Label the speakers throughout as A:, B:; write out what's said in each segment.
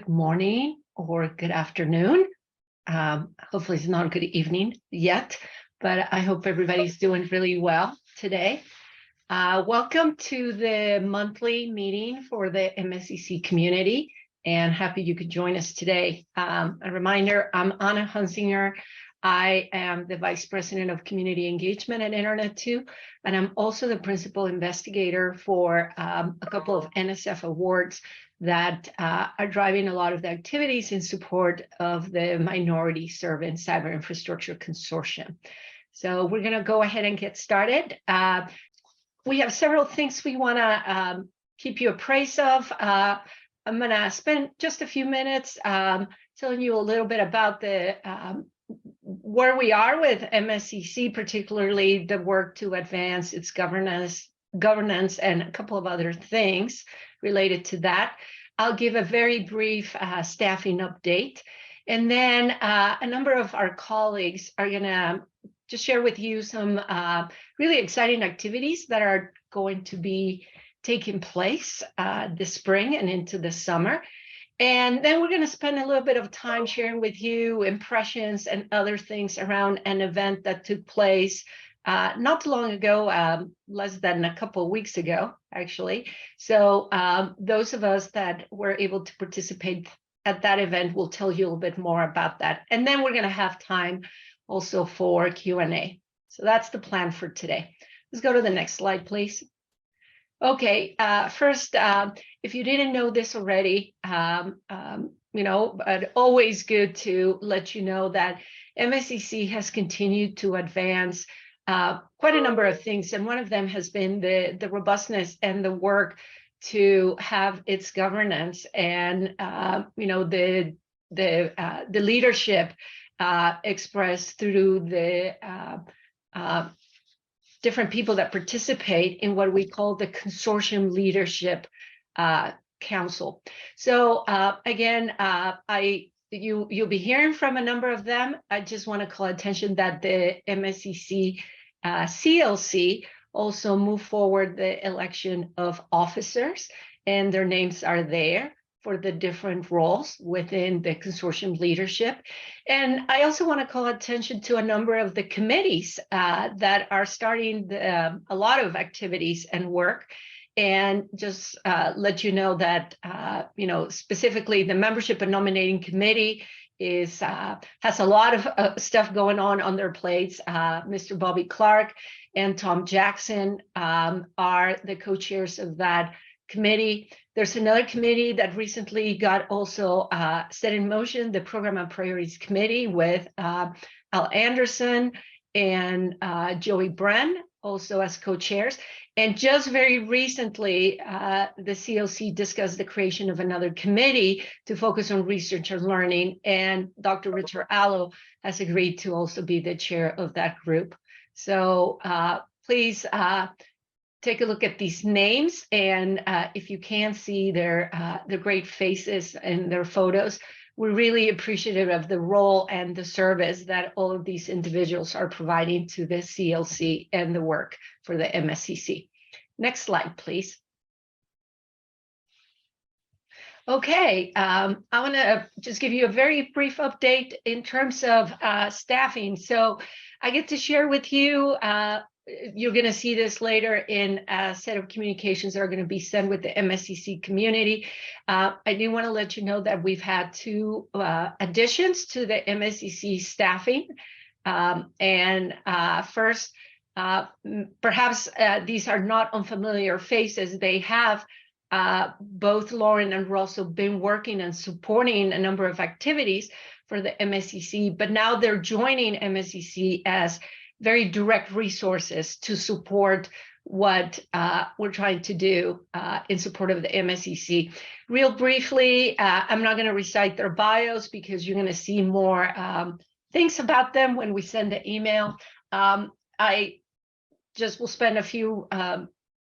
A: morning or good afternoon. Hopefully it's not a good evening yet, but I hope everybody's doing really well today. Welcome to the monthly meeting for the MSCC community, and happy you could join us today. A reminder, I'm Anna Hunsinger. I am the Vice President of Community Engagement at Internet2, and I'm also the Principal Investigator for a couple of NSF awards that are driving a lot of the activities in support of the Minority Servant Cyber Infrastructure Consortium. So we're going to go ahead and get started. We have several things we want to keep you appraised of. I'm going to spend just a few minutes telling you a little bit about the where we are with MSCC, particularly the work to advance its governance, and a couple of other things related to that. I'll give a very brief staffing update, and then a number of our colleagues are going to just share with you some really exciting activities that are going to be taking place this spring and into the summer. And then we're going to spend a little bit of time sharing with you impressions and other things around an event that took place not too long ago, less than a couple of weeks ago, actually. So those of us that were able to participate at that event will tell you a little bit more about that. And then we're going to have time also for Q&A. So that's the plan for today. Let's go to the next slide, please. Okay, first, if you didn't know this already, but always good to let you know that MSCC has continued to advance quite a number of things, and one of them has been the robustness and the work to have its governance and the leadership expressed through the different people that participate in what we call the Consortium Leadership Council. So again, you'll be hearing from a number of them. I just want to call attention that the MSCC CLC also moved forward the election of officers, and their names are there for the different roles within the consortium leadership. And I also want to call attention to a number of the committees that are starting a lot of activities and work, and just let you know that specifically the Membership and Nominating Committee has a lot of stuff going on their plates. Mr. Bobby Clark and Tom Jackson are the co-chairs of that committee. There's another committee that recently got also set in motion, the Program and Priorities Committee, with Al Anderson and Joey Bren also as co-chairs. And just very recently, the CLC discussed the creation of another committee to focus on research and learning, and Dr. Richard Allo has agreed to also be the chair of that group. So please take a look at these names, and if you can see their great faces and their photos, we're really appreciative of the role and the service that all of these individuals are providing to the CLC and the work for the MSCC. Next slide, please. Okay, I want to just give you a very brief update in terms of staffing. So I get to share with you, you're going to see this later in a set of communications that are going to be sent with the MSCC community. I do want to let you know that we've had two additions to the MSCC staffing. First, perhaps these are not unfamiliar faces. They have both Lauren and Russell been working and supporting a number of activities for the MSCC, but now they're joining MSCC as very direct resources to support what we're trying to do in support of the MSCC. Real briefly, I'm not going to recite their bios because you're going to see more things about them when we send the email. I just will spend a few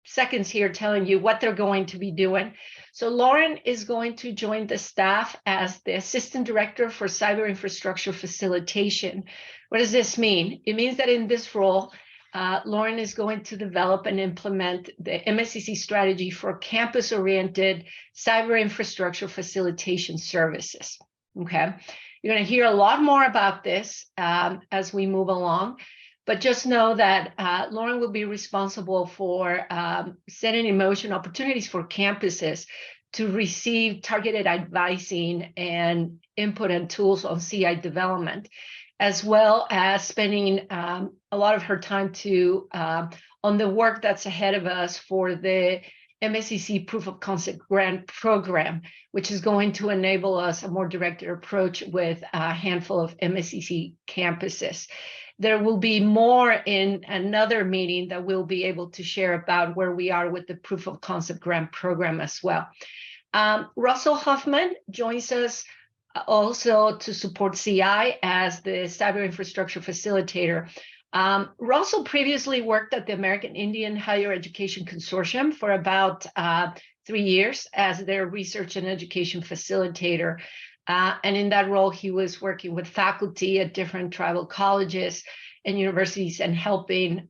A: seconds here telling you what they're going to be doing. So Lauren is going to join the staff as the Assistant Director for Cyber Infrastructure Facilitation. What does this mean? It means that in this role, Lauren is going to develop and implement the MSCC strategy for campus-oriented cyber infrastructure facilitation services. Okay, you're going to hear a lot more about this as we move along, but just know that Lauren will be responsible for setting in motion opportunities for campuses to receive targeted advising and input and tools on CI development, as well as spending a lot of her time on the work that's ahead of us for the MSCC Proof of Concept Grant Program, which is going to enable us a more directed approach with a handful of MSCC campuses. There will be more in another meeting that we'll be able to share about where we are with the Proof of Concept Grant Program as well. Russell Huffman joins us also to support CI as the Cyber Infrastructure Facilitator. Russell previously worked at the American Indian Higher Education Consortium for about 3 years as their research and education facilitator. And in that role, he was working with faculty at different tribal colleges and universities and helping,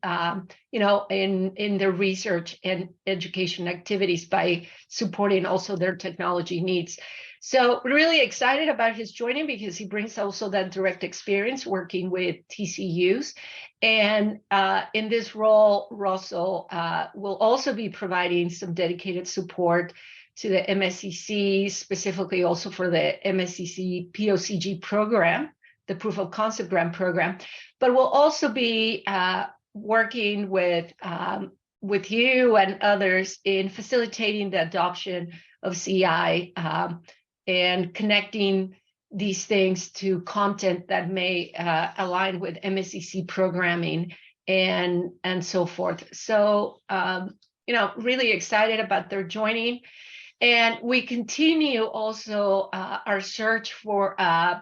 A: in their research and education activities by supporting also their technology needs. So we're really excited about his joining because he brings also that direct experience working with TCUs. And in this role, Russell will also be providing some dedicated support to the MSCC, specifically also for the MSCC POCG program, the Proof of Concept Grant Program, but we'll also be working with you and others in facilitating the adoption of CI and connecting these things to content that may align with MSCC programming and so forth. So, really excited about their joining. And we continue also our search for a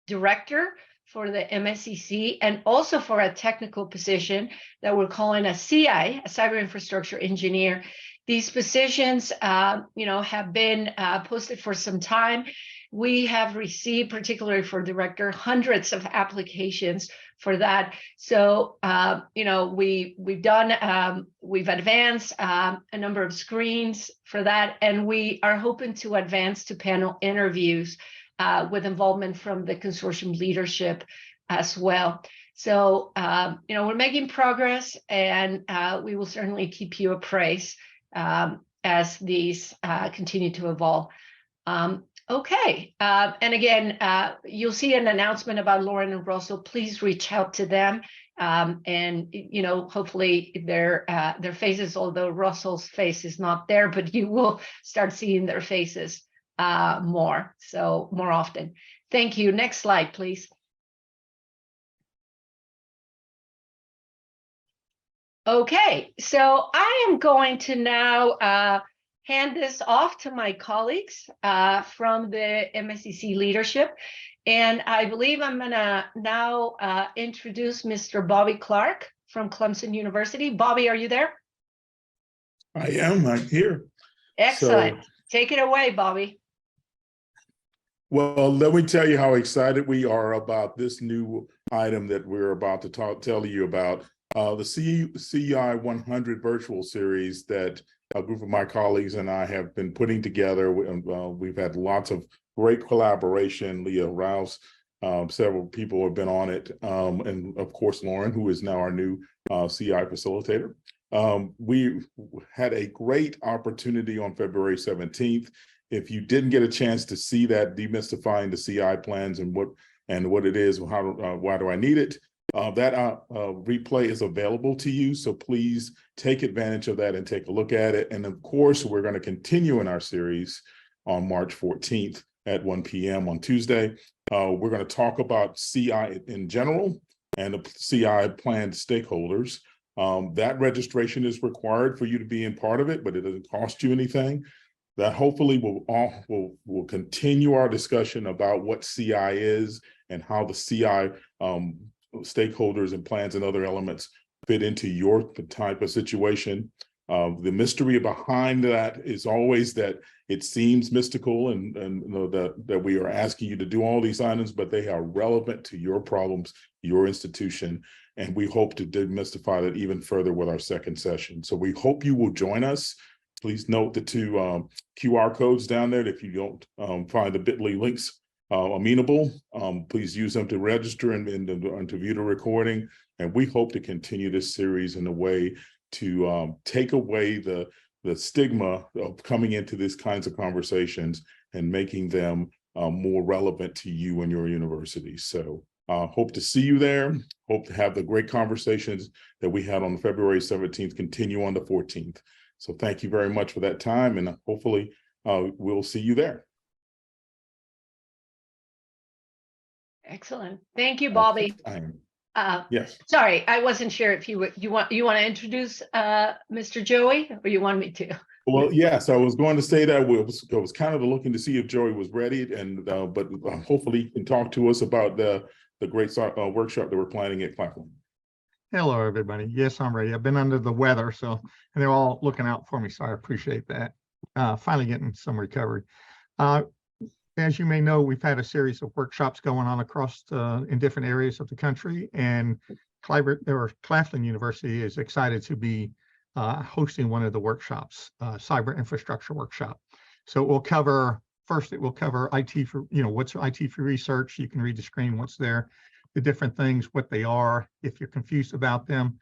A: director for the MSCC and also for a technical position that we're calling a CI, a Cyber Infrastructure Engineer. These positions, have been posted for some time. We have received, particularly for director, hundreds of applications for that. So, we've advanced a number of screens for that, and we are hoping to advance to panel interviews with involvement from the consortium leadership as well. So, we're making progress, and we will certainly keep you appraised as these continue to evolve. Okay, and again, you'll see an announcement about Lauren and Russell. Please reach out to them, and hopefully their faces, although Russell's face is not there, but you will start seeing their faces more often. Thank you. Next slide, please. Okay, so I am going to now hand this off to my colleagues from the MSCC leadership. And I believe I'm gonna now introduce Mr. Bobby Clark from Clemson University. Bobby, are you there?
B: I am, I'm here.
A: Excellent. So, take it away, Bobby.
B: Well, let me tell you how excited we are about this new item that we're about to tell you about. The CI 100 virtual series that a group of my colleagues and I have been putting together. We've had lots of great collaboration. Leah Rouse, several people have been on it. And of course, Lauren, who is now our new CI facilitator. We had a great opportunity on February 17th. If you didn't get a chance to see that, demystifying the CI plans and what it is, why do I need it? That replay is available to you, so please take advantage of that and take a look at it. And of course, we're going to continue in our series on March 14th at 1 p.m. on Tuesday. We're going to talk about CI in general and the CI planned stakeholders. That registration is required for you to be in part of it, but it doesn't cost you anything. That hopefully will continue our discussion about what CI is and how the CI stakeholders and plans and other elements fit into your type of situation. The mystery behind that is always that it seems mystical and you know, that we are asking you to do all these items, but they are relevant to your problems, your institution. And we hope to demystify that even further with our second session. So we hope you will join us. Please note the two QR codes down there. If you don't find the bit.ly links amenable, please use them to register and to view the recording. And we hope to continue this series in a way to take away the stigma of coming into these kinds of conversations and making them more relevant to you and your university. So hope to see you there. Hope to have the great conversations that we had on February 17th continue on the 14th. So thank you very much for that time, and hopefully we'll see you there.
A: Excellent. Thank you, Bobby.
B: Yes.
A: Sorry, I wasn't sure if you want to introduce Mr. Joey, or you want me to?
B: Well, yes, I was going to say that I was kind of looking to see if Joey was ready, and but hopefully he can talk to us about the great workshop that we're planning at Claflin.
C: Hello, everybody. Yes, I'm ready. I've been under the weather, and they're all looking out for me, so I appreciate that. Finally getting some recovery. As you may know, we've had a series of workshops going on across in different areas of the country, and Claflin University is excited to be hosting one of the workshops, cyber infrastructure workshop. So it will cover, first it will cover IT for, what's IT for research. You can read the screen, what's there, the different things, what they are. If you're confused about them,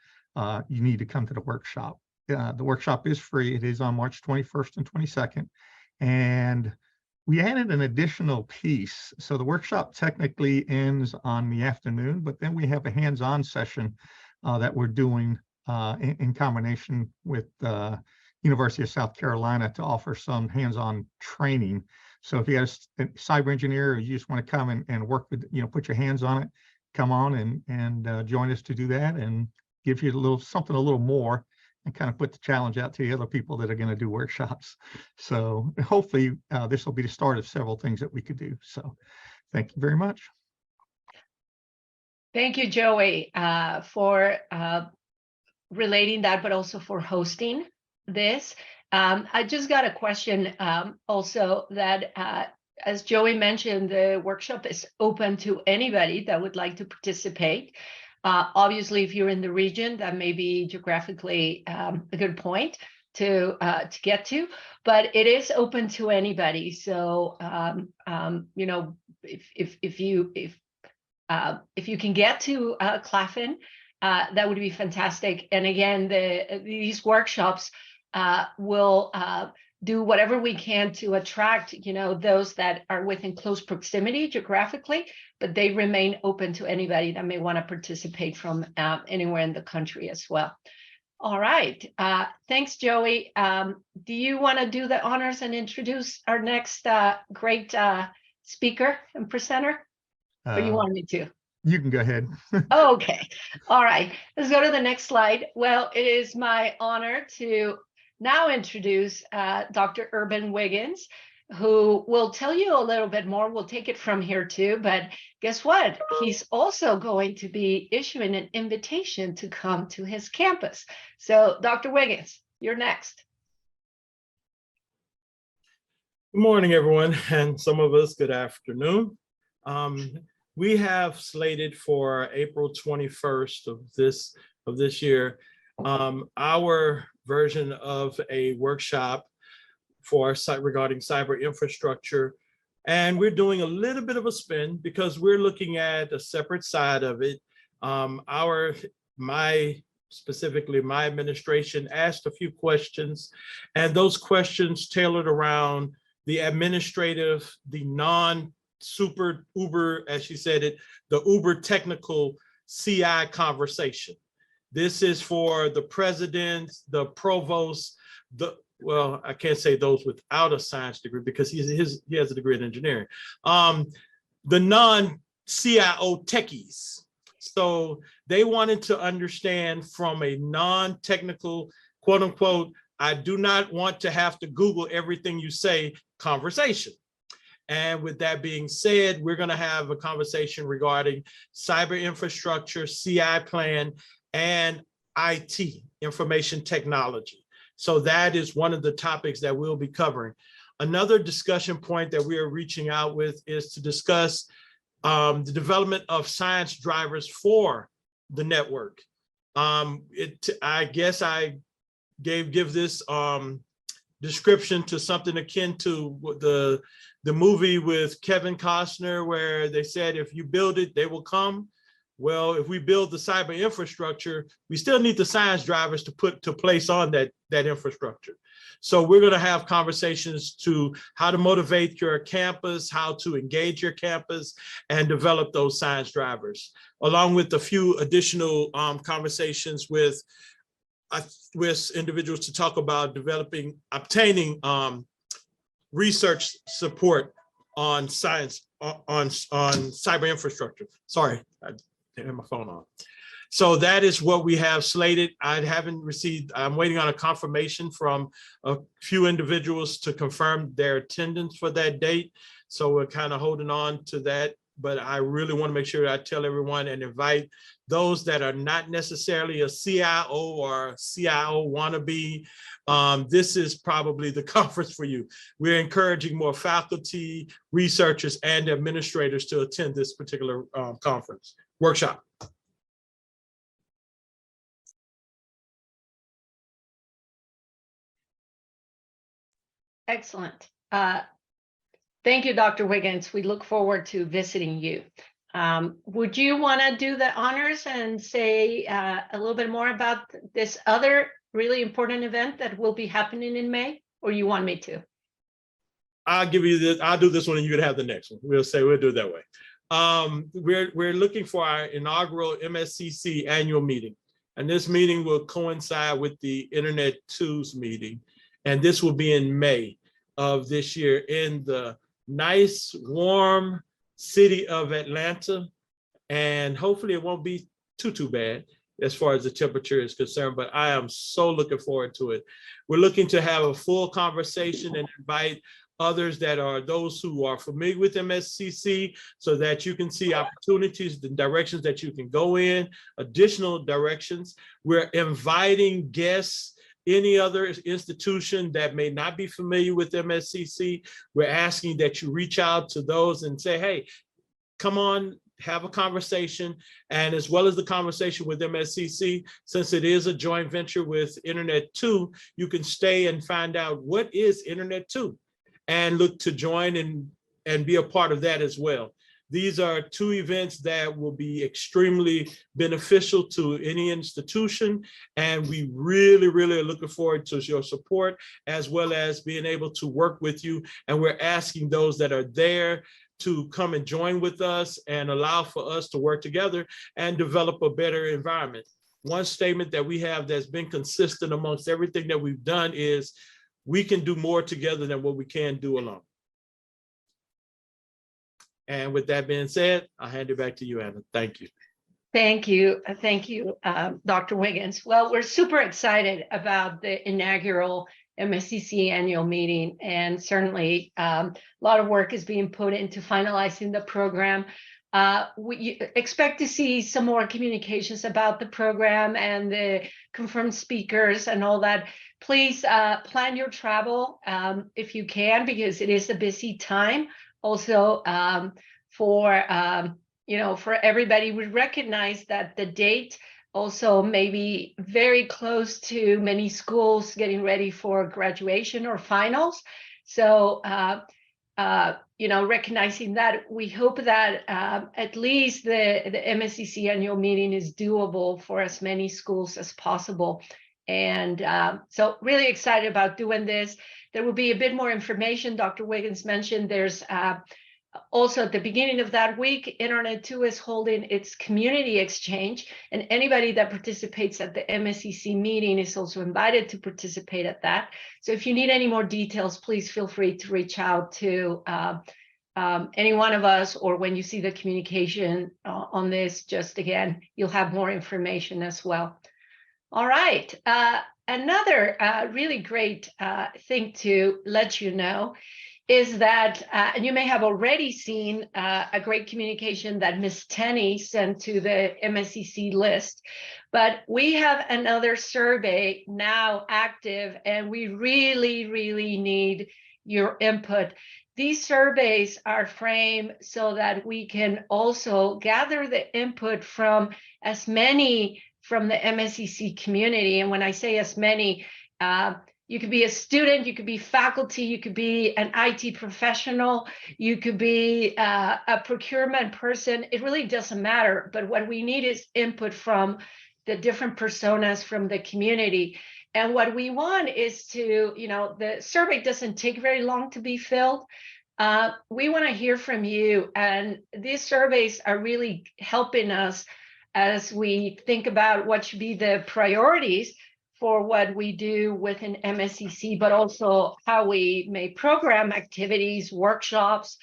C: you need to come to the workshop. The workshop is free. It is on March 21st and 22nd. And we added an additional piece. So the workshop technically ends on the afternoon, but then we have a hands-on session that we're doing in combination with University of South Carolina to offer some hands-on training. So if you have a cyber engineer, or you just want to come and work with, put your hands on it, come on and join us to do that, and give you something a little more, and kind of put the challenge out to the other people that are going to do workshops. So hopefully this will be the start of several things that we could do. So thank you very much.
A: Thank you, Joey, for relating that, but also for hosting this. I just got a question also that, as Joey mentioned, the workshop is open to anybody that would like to participate. Obviously, if you're in the region, that may be geographically a good point to get to, but it is open to anybody. So, if you can get to Claflin, that would be fantastic. And again, these workshops will do whatever we can to attract, those that are within close proximity geographically, but they remain open to anybody that may want to participate from anywhere in the country as well. All right. Thanks, Joey. Do you want to do the honors and introduce our next great speaker and presenter? Or you want me to?
C: You can go ahead.
A: Okay. All right. Let's go to the next slide. Well, it is my honor to now introduce Dr. Urban Wiggins, who will tell you a little bit more. We'll take it from here too, but guess what? He's also going to be issuing an invitation to come to his campus. So Dr. Wiggins, you're next.
D: Good morning, everyone, and some of us, good afternoon. We have slated for April 21st of this year, our version of a workshop regarding cyber infrastructure. And we're doing a little bit of a spin because we're looking at a separate side of it. Specifically my administration asked a few questions, and those questions tailored around the administrative, the non-super uber, as she said it, the uber technical CI conversation. This is for the president, the provost, well, I can't say those without a science degree because he has a degree in engineering. The non-CIO techies. So they wanted to understand from a non-technical, quote unquote, I do not want to have to Google everything you say conversation. And with that being said, we're going to have a conversation regarding cyber infrastructure, CI plan, and IT, information technology. So that is one of the topics that we'll be covering. Another discussion point that we are reaching out with is to discuss the development of science drivers for the network. I guess I give this description to something akin to the movie with Kevin Costner, where they said, if you build it, they will come. Well, if we build the cyber infrastructure, we still need the science drivers to put to place on that infrastructure. So we're going to have conversations to how to motivate your campus, how to engage your campus, and develop those science drivers, along with a few additional conversations with individuals to talk about obtaining research support on science, on cyber infrastructure. Sorry, I had my phone on. So that is what we have slated. I'm waiting on a confirmation from a few individuals to confirm their attendance for that date. So we're kind of holding on to that, but I really want to make sure I tell everyone and invite those that are not necessarily a CIO or CIO wannabe. This is probably the conference for you. We're encouraging more faculty, researchers, and administrators to attend this particular conference workshop.
A: Excellent. Thank you, Dr. Wiggins. We look forward to visiting you. Would you want to do the honors and say a little bit more about this other really important event that will be happening in May, or you want me to?
D: I'll give you this. I'll do this one and you can have the next one. We'll do it that way. We're looking for our inaugural MSCC annual meeting. And this meeting will coincide with the Internet 2's meeting. And this will be in May of this year in the nice, warm city of Atlanta. And hopefully it won't be too bad as far as the temperature is concerned, but I am so looking forward to it. We're looking to have a full conversation and invite others that are those who are familiar with MSCC so that you can see opportunities, the directions that you can go in, additional directions. We're inviting guests, any other institution that may not be familiar with MSCC. We're asking that you reach out to those and say, hey, come on, have a conversation. And as well as the conversation with MSCC, since it is a joint venture with Internet 2, you can stay and find out what is Internet 2 and look to join and be a part of that as well. These are two events that will be extremely beneficial to any institution. And we really, really are looking forward to your support, as well as being able to work with you. And we're asking those that are there to come and join with us and allow for us to work together and develop a better environment. One statement that we have that's been consistent amongst everything that we've done is we can do more together than what we can do alone. And with that being said, I'll hand it back to you, Anna. Thank you.
A: Thank you. Thank you, Dr. Wiggins. Well, we're super excited about the inaugural MSCC annual meeting, and certainly a lot of work is being put into finalizing the program. We expect to see some more communications about the program and the confirmed speakers and all that. Please plan your travel if you can, because it is a busy time. Also, for everybody, we recognize that the date also may be very close to many schools getting ready for graduation or finals. So, recognizing that, we hope that at least the MSCC annual meeting is doable for as many schools as possible. And so really excited about doing this. There will be a bit more information. Dr. Wiggins mentioned there's also at the beginning of that week, Internet 2 is holding its community exchange, and anybody that participates at the MSCC meeting is also invited to participate at that. So if you need any more details, please feel free to reach out to any one of us, or when you see the communication on this, just again, you'll have more information as well. All right. Another really great thing to let you know is that, and you may have already seen a great communication that Ms. Tenney sent to the MSCC list, but we have another survey now active, and we really, really need your input. These surveys are framed so that we can also gather the input from as many from the MSCC community. And when I say as many, you could be a student, you could be faculty, you could be an IT professional, you could be a procurement person. It really doesn't matter. But what we need is input from the different personas from the community. And what we want is to, the survey doesn't take very long to be filled. We want to hear from you. And these surveys are really helping us as we think about what should be the priorities for what we do within MSCC, but also how we may program activities, workshops,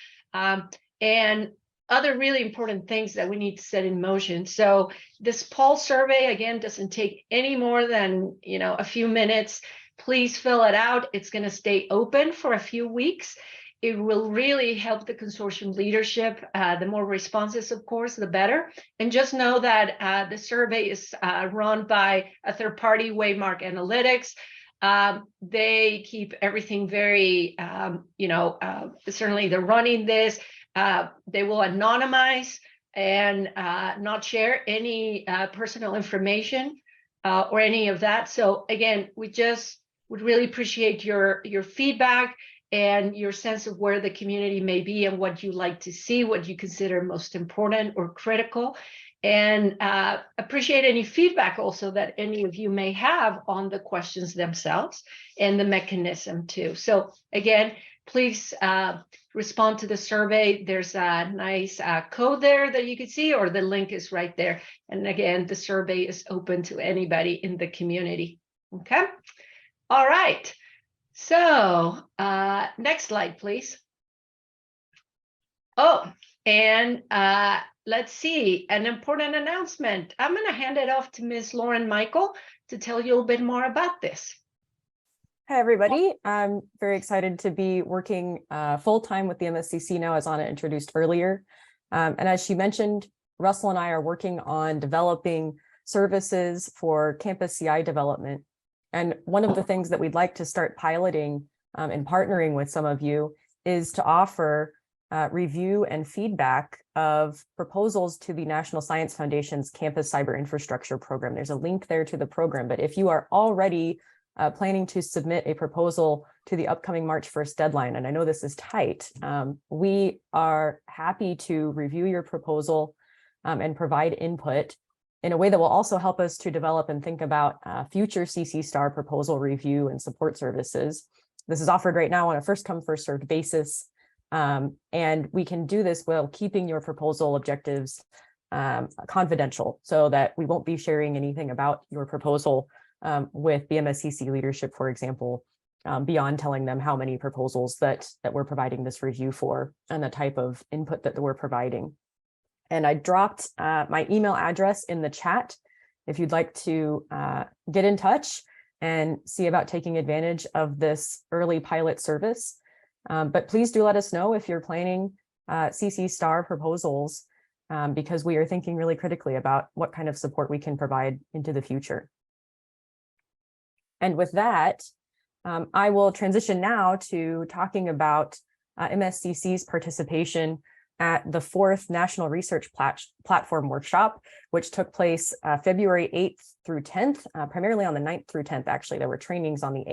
A: and other really important things that we need to set in motion. So this poll survey, again, doesn't take any more than a few minutes. Please fill it out. It's going to stay open for a few weeks. It will really help the consortium leadership. The more responses, of course, the better. And just know that the survey is run by a third party, Waymark Analytics. They keep everything very, certainly they're running this. They will anonymize and not share any personal information or any of that. So again, we just would really appreciate your feedback and your sense of where the community may be and what you like to see, what you consider most important or critical. And appreciate any feedback also that any of you may have on the questions themselves and the mechanism too. So again, please respond to the survey. There's a nice code there that you can see, or the link is right there. And again, the survey is open to anybody in the community. Okay. All right. So next slide, please. Oh, and let's see, an important announcement. I'm going to hand it off to Ms. Lauren Michael to tell you a little bit more about this.
E: Hi, everybody. I'm very excited to be working full-time with the MSCC now, as Anna introduced earlier. And as she mentioned, Russell and I are working on developing services for campus CI development. And one of the things that we'd like to start piloting and partnering with some of you is to offer review and feedback of proposals to the National Science Foundation's Campus Cyber Infrastructure Program. There's a link there to the program, but if you are already planning to submit a proposal to the upcoming March 1st deadline, and I know this is tight, we are happy to review your proposal and provide input in a way that will also help us to develop and think about future CC STAR proposal review and support services. This is offered right now on a first come, first served basis. And we can do this while keeping your proposal objectives confidential, so that we won't be sharing anything about your proposal with the MSCC leadership, for example, beyond telling them how many proposals that we're providing this review for and the type of input that we're providing. And I dropped my email address in the chat if you'd like to get in touch and see about taking advantage of this early pilot service. But please do let us know if you're planning CC STAR proposals, because we are thinking really critically about what kind of support we can provide into the future. And with that, I will transition now to talking about MSCC's participation at the 4th National Research Platform Workshop, which took place February 8th through 10th, primarily on the 9th through 10th. Actually, there were trainings on the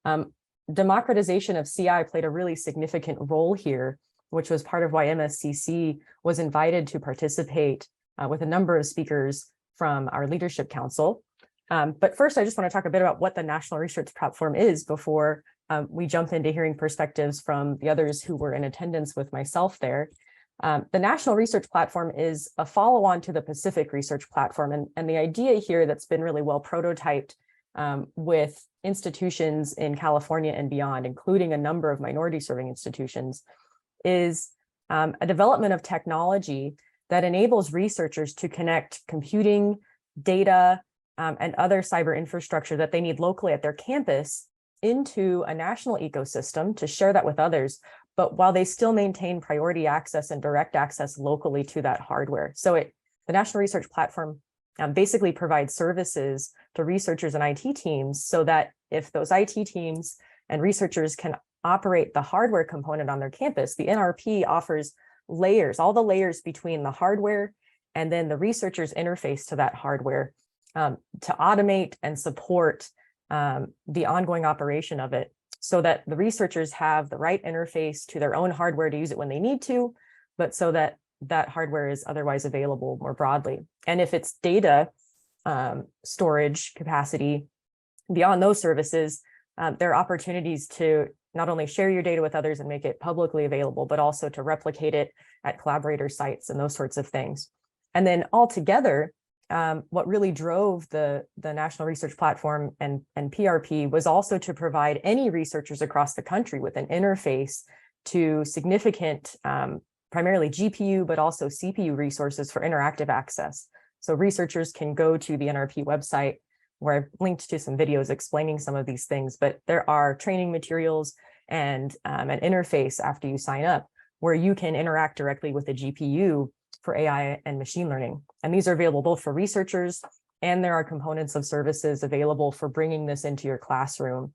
E: 8th. Democratization of CI played a really significant role here, which was part of why MSCC was invited to participate with a number of speakers from our Leadership Council. But first, I just want to talk a bit about what the National Research Platform is before we jump into hearing perspectives from the others who were in attendance with myself there. The National Research Platform is a follow-on to the Pacific Research Platform. And the idea here that's been really well prototyped with institutions in California and beyond, including a number of minority-serving institutions, is a development of technology that enables researchers to connect computing, data, and other cyber infrastructure that they need locally at their campus into a national ecosystem to share that with others, but while they still maintain priority access and direct access locally to that hardware. So the National Research Platform basically provides services to researchers and IT teams so that if those IT teams and researchers can operate the hardware component on their campus, the NRP offers layers, all the layers between the hardware and then the researcher's interface to that hardware to automate and support the ongoing operation of it so that the researchers have the right interface to their own hardware to use it when they need to, but so that that hardware is otherwise available more broadly. And if it's data storage capacity beyond those services, there are opportunities to not only share your data with others and make it publicly available, but also to replicate it at collaborator sites and those sorts of things. And then altogether, what really drove the National Research Platform and PRP was also to provide any researchers across the country with an interface to significant, primarily GPU, but also CPU resources for interactive access. So researchers can go to the NRP website where I've linked to some videos explaining some of these things, but there are training materials and an interface after you sign up where you can interact directly with the GPU for AI and machine learning. And these are available both for researchers, and there are components of services available for bringing this into your classroom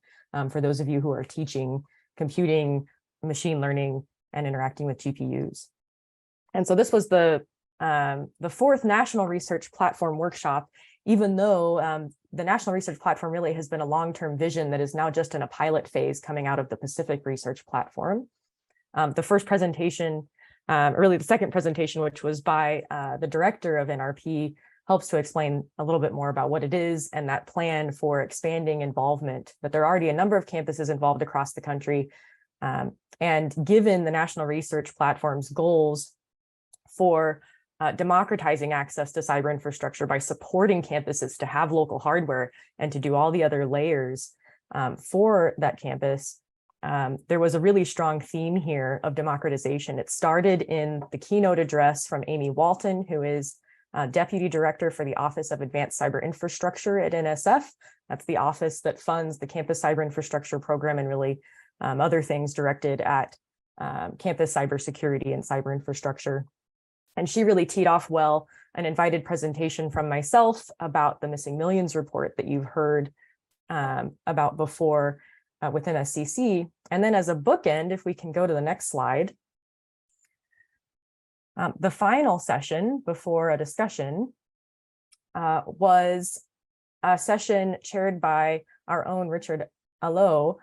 E: for those of you who are teaching computing, machine learning, and interacting with GPUs. And so this was the fourth National Research Platform workshop, even though the National Research Platform really has been a long-term vision that is now just in a pilot phase coming out of the Pacific Research Platform. The first presentation, really the second presentation, which was by the director of NRP, helps to explain a little bit more about what it is and that plan for expanding involvement. But there are already a number of campuses involved across the country. And given the National Research Platform's goals for democratizing access to cyber infrastructure by supporting campuses to have local hardware and to do all the other layers for that campus, there was a really strong theme here of democratization. It started in the keynote address from Amy Walton, who is Deputy Director for the Office of Advanced Cyber Infrastructure at NSF. That's the office that funds the Campus Cyber Infrastructure Program and really other things directed at campus cybersecurity and cyber infrastructure. And she really teed off well an invited presentation from myself about the Missing Millions report that you've heard about before within SCC. And then as a bookend, if we can go to the next slide, the final session before a discussion was a session chaired by our own Richard Allo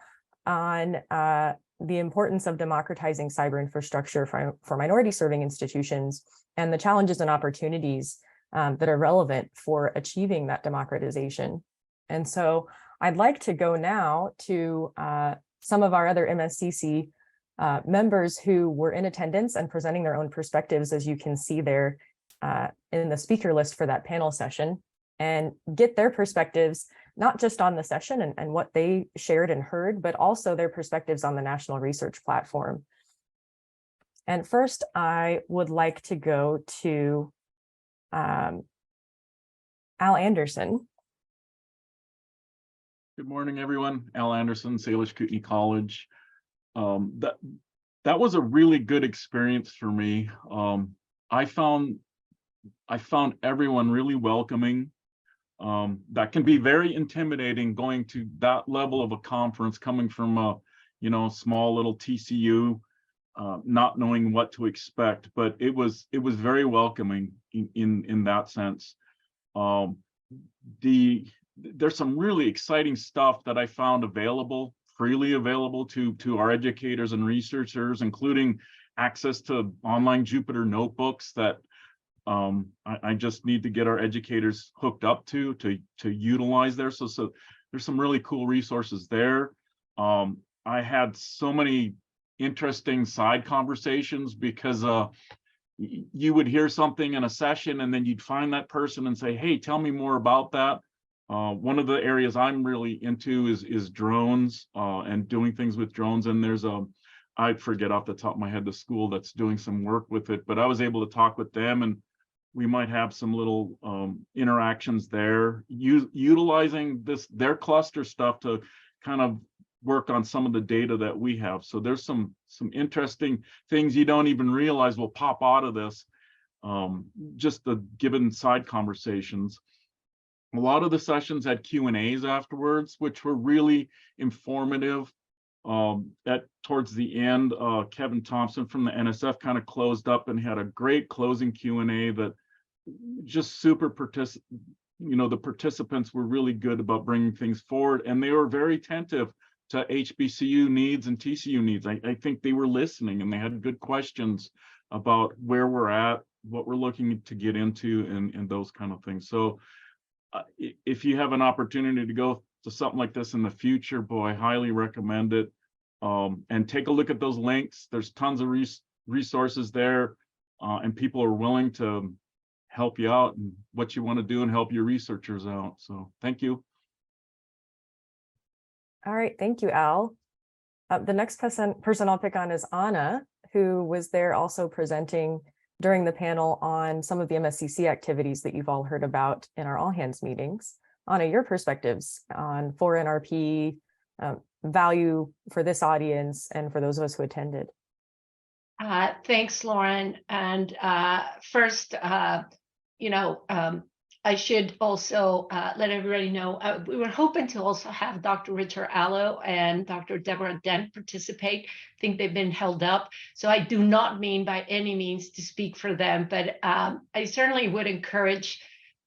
E: on the importance of democratizing cyber infrastructure for minority serving institutions and the challenges and opportunities that are relevant for achieving that democratization. And so I'd like to go now to some of our other MSCC members who were in attendance and presenting their own perspectives, as you can see there in the speaker list for that panel session, and get their perspectives, not just on the session and what they shared and heard, but also their perspectives on the National Research Platform. And first, I would like to go to Al Anderson.
F: Good morning, everyone. Al Anderson, Salish Kootenai College. That was a really good experience for me. I found everyone really welcoming. That can be very intimidating going to that level of a conference, coming from a small little TCU, not knowing what to expect. But it was very welcoming in that sense. There's some really exciting stuff that I found freely available to our educators and researchers, including access to online Jupyter notebooks that I just need to get our educators hooked up to utilize there. So there's some really cool resources there. I had so many interesting side conversations because you would hear something in a session and then you'd find that person and say, hey, tell me more about that. One of the areas I'm really into is drones and doing things with drones. And there's I forget off the top of my head the school that's doing some work with it, but I was able to talk with them and we might have some little interactions there, utilizing their cluster stuff to kind of work on some of the data that we have. So there's some interesting things you don't even realize will pop out of this, just the given side conversations. A lot of the sessions had Q&As afterwards, which were really informative. Towards the end, Kevin Thompson from the NSF kind of closed up and had a great closing Q&A that just super the participants were really good about bringing things forward, and they were very attentive to HBCU needs and TCU needs. I think they were listening, and they had good questions about where we're at, what we're looking to get into, and those kind of things. So if you have an opportunity to go to something like this in the future, boy, I highly recommend it. And take a look at those links. There's tons of resources there, and people are willing to help you out and what you want to do and help your researchers out. So thank you.
E: All right, thank you, Al. The next person I'll pick on is Anna, who was there also presenting during the panel on some of the MSCC activities that you've all heard about in our all hands meetings. Anna, your perspectives on 4NRP, value for this audience and for those of us who attended.
A: Thanks, Lauren. And first, I should also let everybody know, we were hoping to also have Dr. Richard Allo and Dr. Deborah Dent participate. I think they've been held up. So I do not mean by any means to speak for them, but I certainly would encourage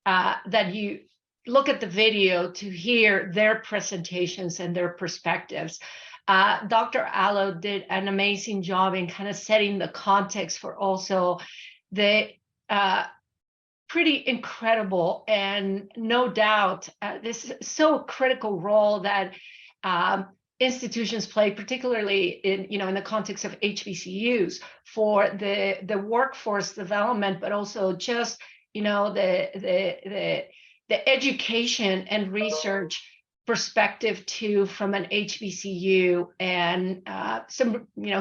A: that you look at the video to hear their presentations and their perspectives. Dr. Allo did an amazing job in kind of setting the context for also the pretty incredible and no doubt this is so critical role that institutions play, particularly in the context of HBCUs for the workforce development, but also just the education and research perspective too from an HBCU. And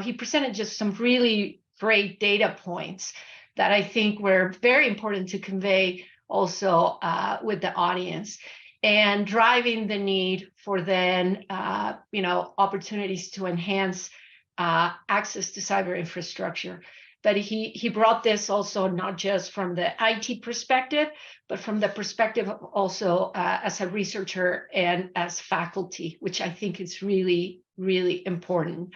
A: he presented just some really great data points that I think were very important to convey also with the audience, and driving the need for then opportunities to enhance access to cyber infrastructure. But he brought this also not just from the IT perspective, but from the perspective of also as a researcher and as faculty, which I think is really, really important.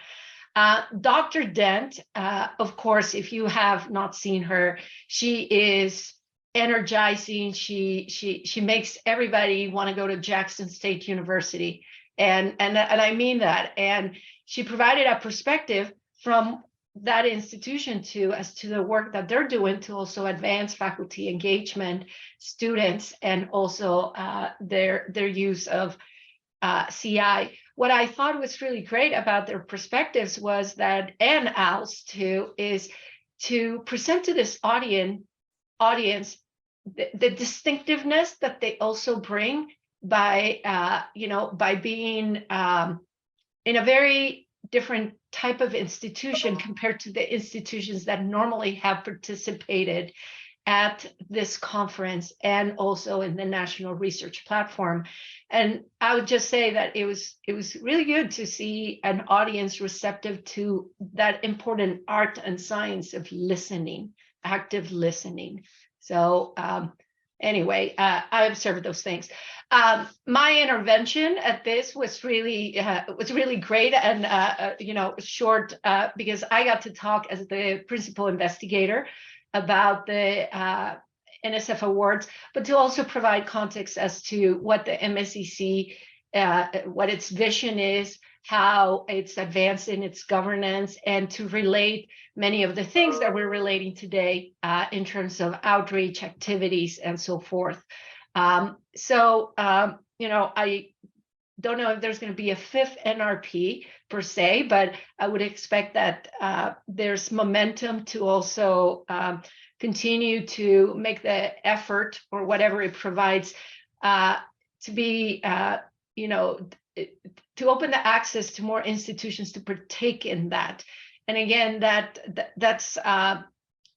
A: Dr. Dent, of course, if you have not seen her, she is energizing. She makes everybody want to go to Jackson State University, and I mean that. And she provided a perspective from that institution as to the work that they're doing to also advance faculty engagement, students, and also their use of CI. What I thought was really great about their perspectives was that, and Al's too, is to present to this audience the distinctiveness that they also bring by being in a very different type of institution compared to the institutions that normally have participated at this conference and also in the National Research Platform. And I would just say that it was really good to see an audience receptive to that important art and science of listening, active listening. So anyway, I observed those things. My intervention at this was really great and short because I got to talk as the principal investigator about the NSF awards, but to also provide context as to what the MSCC, what its vision is, how it's advancing its governance, and to relate many of the things that we're relating today in terms of outreach activities and so forth. I don't know if there's going to be a fifth NRP per se, but I would expect that there's momentum to also continue to make the effort or whatever it provides to be, to open the access to more institutions to partake in that. And again, that's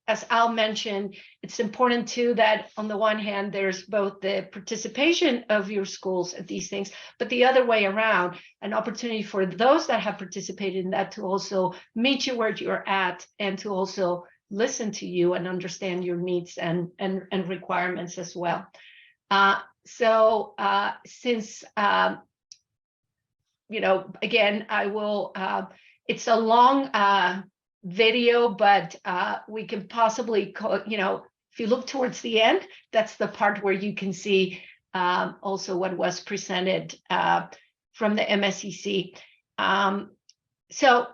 A: as Al mentioned, it's important too that on the one hand, there's both the participation of your schools at these things, but the other way around, an opportunity for those that have participated in that to also meet you where you're at and to also listen to you and understand your needs and requirements as well. Since again, I will, it's a long video, but we can possibly, if you look towards the end, that's the part where you can see also what was presented from the MSCC. So,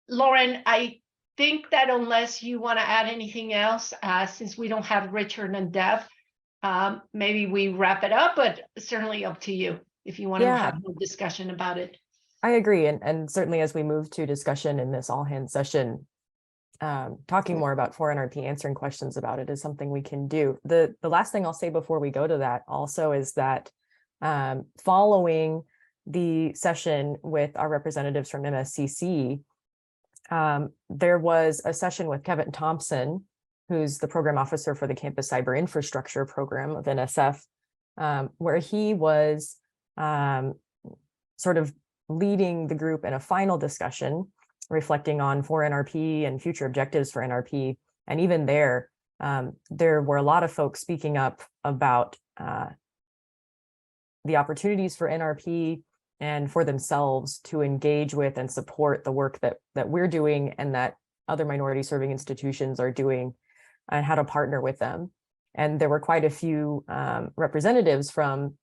A: Lauren, I think that unless you want to add anything else, since we don't have Richard and Deb, maybe we wrap it up, but certainly up to you if you want to have more discussion about it.
E: I agree. And certainly as we move to discussion in this all hands session, talking more about 4NRP, answering questions about it is something we can do. The last thing I'll say before we go to that also is that following the session with our representatives from MSCC, there was a session with Kevin Thompson, who's the program officer for the Campus Cyber Infrastructure Program of NSF, where he was sort of leading the group in a final discussion, reflecting on 4NRP and future objectives for NRP. And even there were a lot of folks speaking up about the opportunities for NRP and for themselves to engage with and support the work that we're doing and that other minority serving institutions are doing, and how to partner with them. And there were quite a few representatives from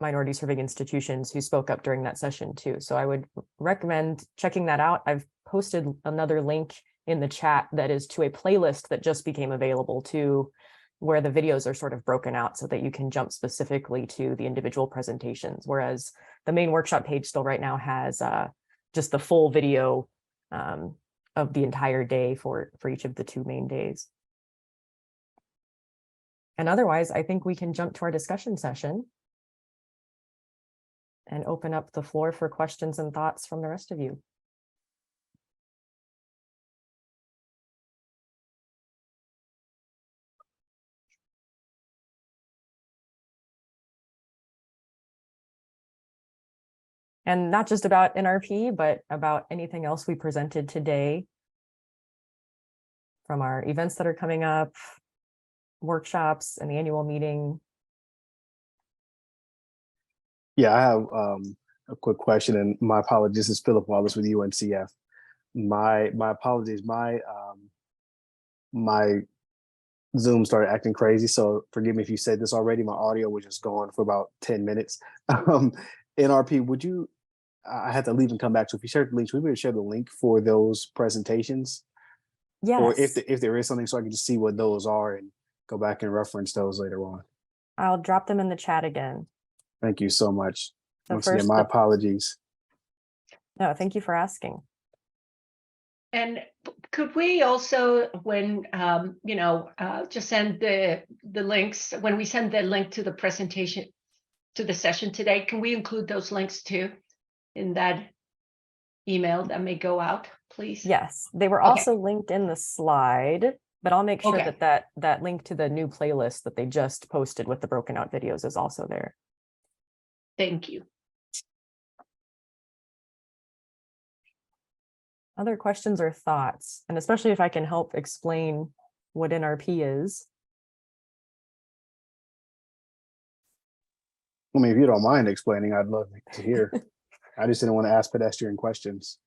E: minority serving institutions who spoke up during that session too. So I would recommend checking that out. I've posted another link in the chat that is to a playlist that just became available to where the videos are sort of broken out so that you can jump specifically to the individual presentations. Whereas the main workshop page still right now has just the full video of the entire day for each of the 2 main days. And otherwise, I think we can jump to our discussion session and open up the floor for questions and thoughts from the rest of you. And not just about NRP, but about anything else we presented today from our events that are coming up, workshops, and the annual meeting.
G: Yeah, I have a quick question, and my apologies. This is Philip Wallace with UNCF. My apologies. My Zoom started acting crazy, so forgive me if you said this already. My audio was just gone for about 10 minutes. NRP, would you? I had to leave and come back. So if you shared the links, we would share the link for those presentations.
E: Yes.
G: Or if there is something, so I can just see what those are and go back and reference those later on.
E: I'll drop them in the chat again.
G: Thank you so much.
E: So
G: Once again, my apologies.
E: No, thank you for asking.
A: And could we also, when just send the links, when we send the link to the presentation, to the session today, can we include those links too in that email that may go out, please?
E: Yes, they were also linked in the slide, but I'll make sure that link to the new playlist that they just posted with the broken out videos is also there.
A: Thank you.
E: Other questions or thoughts, and especially if I can help explain what NRP is.
G: I mean, if you don't mind explaining, I'd love to hear. I just didn't want to ask pedestrian questions.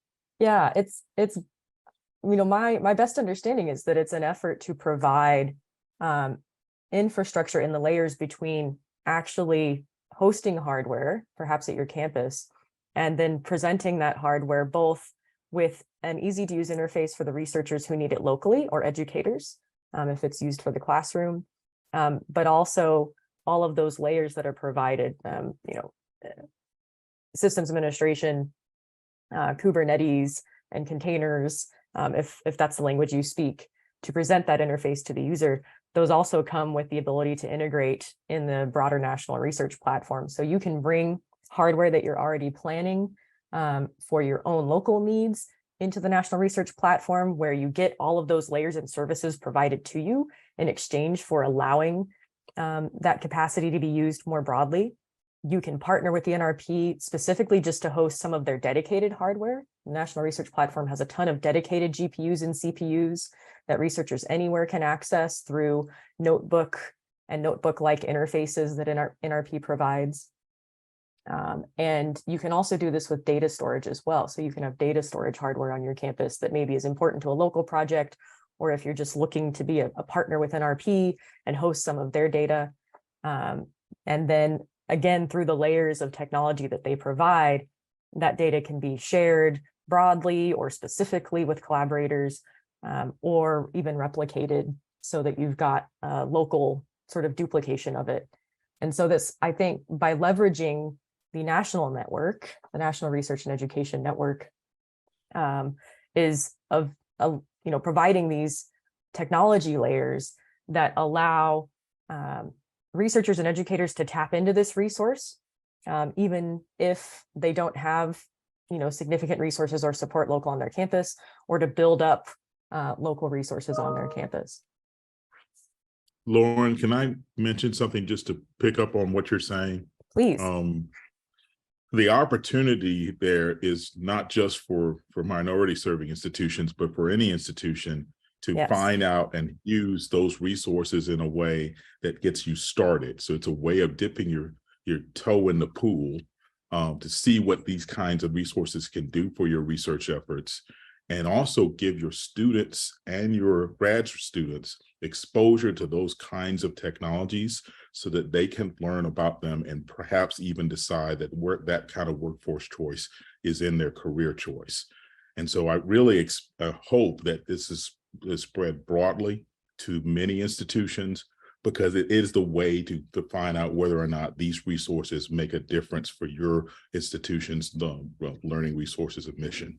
E: Yeah, it's my best understanding is that it's an effort to provide infrastructure in the layers between actually hosting hardware, perhaps at your campus, and then presenting that hardware both with an easy to use interface for the researchers who need it locally or educators, if it's used for the classroom, but also all of those layers that are provided, systems administration, Kubernetes and containers, if that's the language you speak, to present that interface to the user. Those also come with the ability to integrate in the broader national research platform. So you can bring hardware that you're already planning for your own local needs into the National Research Platform, where you get all of those layers and services provided to you in exchange for allowing that capacity to be used more broadly. You can partner with the NRP specifically just to host some of their dedicated hardware. The National Research Platform has a ton of dedicated GPUs and CPUs that researchers anywhere can access through notebook and notebook-like interfaces that NRP provides. And you can also do this with data storage as well. So you can have data storage hardware on your campus that maybe is important to a local project, or if you're just looking to be a partner with NRP and host some of their data. And then again, through the layers of technology that they provide, that data can be shared broadly or specifically with collaborators, or even replicated so that you've got a local sort of duplication of it. And so this, I think, by leveraging the national network, the National Research and Education Network, is providing these technology layers that allow researchers and educators to tap into this resource, even if they don't have significant resources or support local on their campus, or to build up local resources on their campus.
B: Lauren, can I mention something just to pick up on what you're saying?
E: Please.
B: The opportunity there is not just for minority serving institutions, but for any institution to
E: Yes.
B: find out and use those resources in a way that gets you started. So it's a way of dipping your toe in the pool to see what these kinds of resources can do for your research efforts, and also give your students and your graduate students exposure to those kinds of technologies so that they can learn about them and perhaps even decide that that kind of workforce choice is in their career choice. And so I really hope that this is spread broadly to many institutions, because it is the way to find out whether or not these resources make a difference for your institution's learning resources of mission.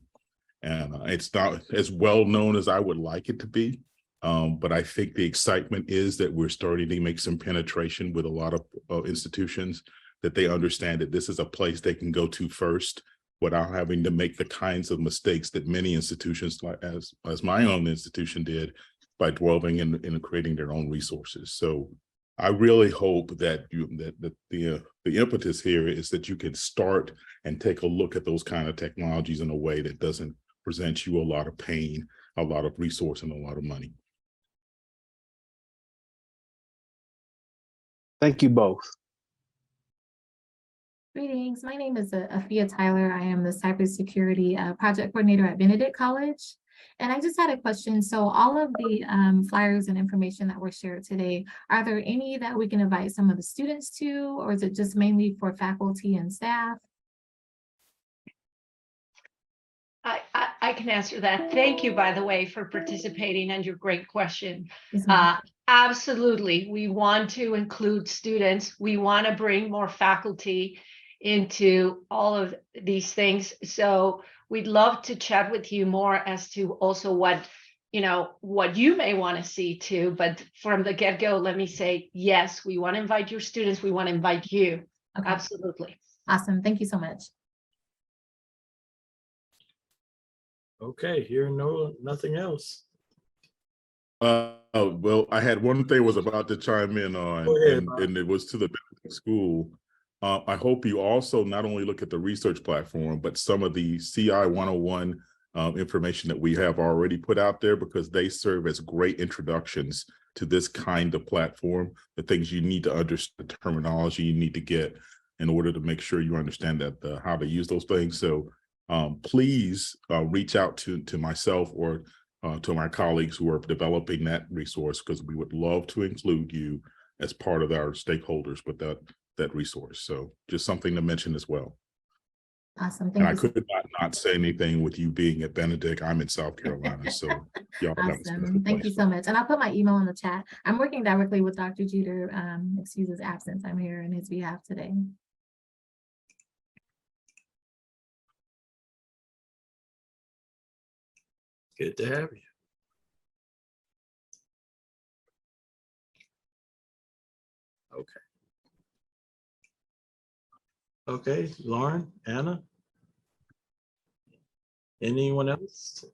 B: And it's not as well known as I would like it to be. But I think the excitement is that we're starting to make some penetration with a lot of institutions, that they understand that this is a place they can go to first without having to make the kinds of mistakes that many institutions, like as my own institution did, by dwelling in creating their own resources. So I really hope that the impetus here is that you can start and take a look at those kind of technologies in a way that doesn't present you a lot of pain, a lot of resource, and a lot of money.
G: Thank you both.
H: Greetings. My name is Afia Tyler. I am the cybersecurity project coordinator at Benedict College. And I just had a question. So all of the flyers and information that were shared today, are there any that we can invite some of the students to, or is it just mainly for faculty and staff?
A: I can answer that. Thank you, by the way, for participating and your great question.
H: Yes, ma'am.
A: Absolutely. We want to include students. We want to bring more faculty into all of these things. So we'd love to chat with you more as to also what you may want to see too. But from the get-go, let me say, yes, we want to invite your students. We want to invite you.
H: Okay.
A: Absolutely.
H: Awesome. Thank you so much.
D: Okay, here, nothing else.
B: Well, I had one thing I was about to chime in on,
D: Go ahead,
B: and it was to the school. I hope you also not only look at the research platform, but some of the CI 101 information that we have already put out there, because they serve as great introductions to this kind of platform, the things you need to understand, the terminology you need to get in order to make sure you understand that how to use those things. So please reach out to myself or to my colleagues who are developing that resource, because we would love to include you as part of our stakeholders with that resource. So just something to mention as well.
H: Awesome.
B: And
H: Thank
B: I
H: you.
B: could not say anything with you being at Benedict. I'm in South Carolina, so y'all have a
H: Awesome.
B: special
H: Thank you
B: place.
H: so much. And I'll put my email in the chat. I'm working directly with Dr. Jeter. Excuse his absence. I'm here in his behalf today.
D: Good to have you. Okay, Lauren, Anna? Anyone else?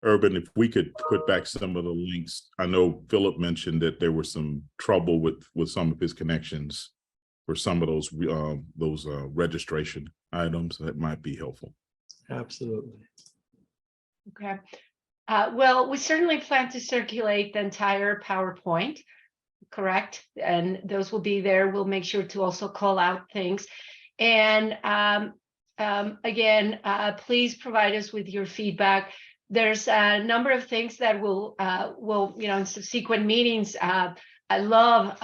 B: Urban, if we could put back some of the links. I know Philip mentioned that there was some trouble with some of his connections for some of those registration items. That might be helpful.
D: Absolutely.
A: Okay. Well, we certainly plan to circulate the entire PowerPoint, correct? And those will be there. We'll make sure to also call out things. And again, please provide us with your feedback. There's a number of things that will in subsequent meetings. I love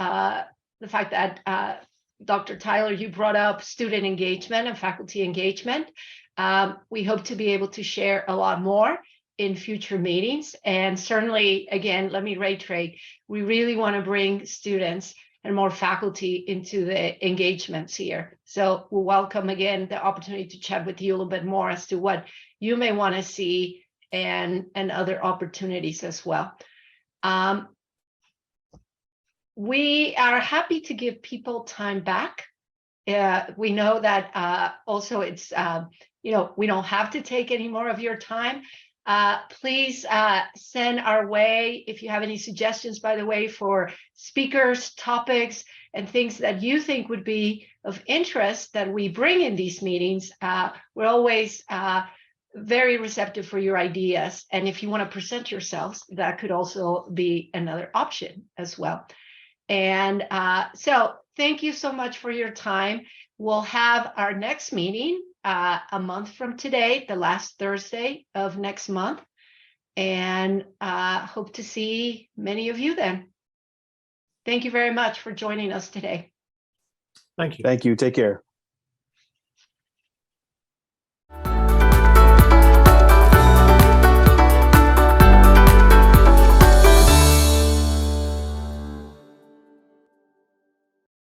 A: the fact that Dr. Tyler, you brought up student engagement and faculty engagement. We hope to be able to share a lot more in future meetings. And certainly, again, let me reiterate, we really want to bring students and more faculty into the engagements here. So we'll welcome again the opportunity to chat with you a little bit more as to what you may want to see and other opportunities as well. We are happy to give people time back. We know that also it's, we don't have to take any more of your time. Please send our way if you have any suggestions, by the way, for speakers, topics, and things that you think would be of interest that we bring in these meetings. We're always very receptive for your ideas. And if you want to present yourselves, that could also be another option as well. And so thank you so much for your time. We'll have our next meeting a month from today, the last Thursday of next month. And hope to see many of you then. Thank you very much for joining us today.
D: Thank you.
G: Thank you. Take care.